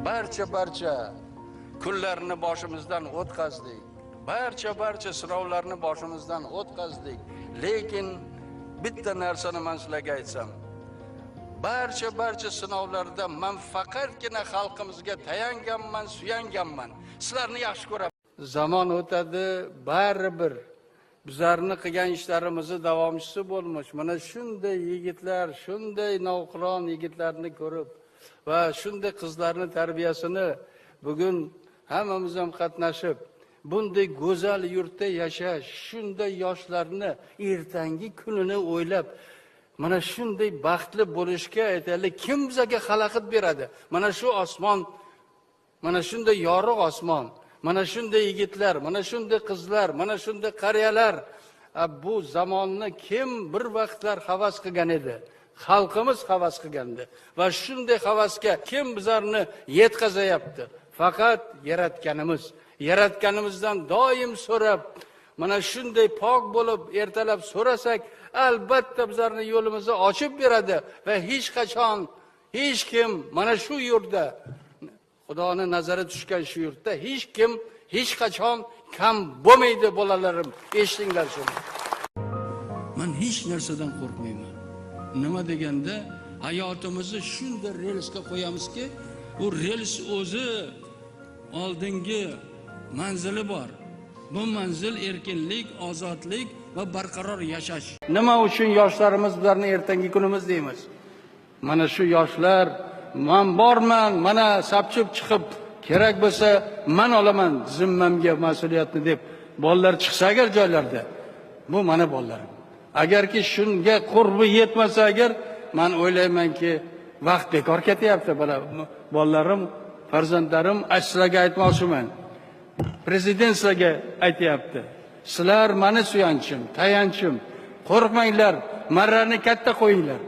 barcha kunlarni boshimizdan o'tkazdik. Barcha sinovlarni boshimizdan o'tkazdik. Lekin bitta narsani men sizlarga aytsam. Barcha sinovlarda men faqatgina xalqimizga tayanganman, suyanganman. Sizlarni yaxshi ko'raman. Zamon o'tadi, baribir bizlarni qilgan ishlarimizni davomchisi bo'lmoq. Mana shunday yigitlar, shunday navqiron yigitlarni ko'rib va shunday qizlarni tarbiyasini bugun hammamiz ham qatnashib, bunday go'zal yurtda yashash, shunday yoshlarni ertangi kunini o'ylab, mana shunday baxtli bo'lishga aytaylik, kim bizga xalaqit beradi? Mana shu osmon, mana shunday yorug' osmon, mana shunday yigitlar, mana shunday qizlar, mana shunday qariyalar. Bu zamonni kim bir vaqtlar havas qilgan edi? Xalqimiz havas qilgandi. Va shunday havasga kim bizlarni yetkazayapti? Faqat yaratganimiz. Yaratganimizdan doim so'rab, mana shunday pok bo'lib ertalab so'rasak, albatta bizlarni yo'limizni ochib beradi va hech qachon hech kim mana shu yurtda, Xudoning nazari tushgan shu yurtda hech kim hech qachon kam bo'lmaydi, bolalarim. Eshitinglar shuni. Men hech narsadan qo'rqmayman. Nima deganda, hayotimizni shunday relsga qo'yamizki, u rels o'zi oldingi manzili bor. Bu manzil erkinlik, ozodlik va barqaror yashash. Nima uchun yoshlarimiz bizlarni ertangi kunimiz deymiz? Mana shu yoshlar, men borman, mana sapchib chiqib, kerak bo'lsa men olaman zimmamga mas'uliyatni deb bolalar chiqsa agar joylarda, bu mana bolalarim. Agarki shunga qurbi yetmasa agar, men o'ylaymanki vaqt bekor ketyapti. Bolalarim, farzandlarim, sizlarga aytmoqchiman. Prezident sizlarga aytyapti. Sizlar meni suyanchim, tayanchim. Qo'rqmanglar, marrani katta qo'yinglar.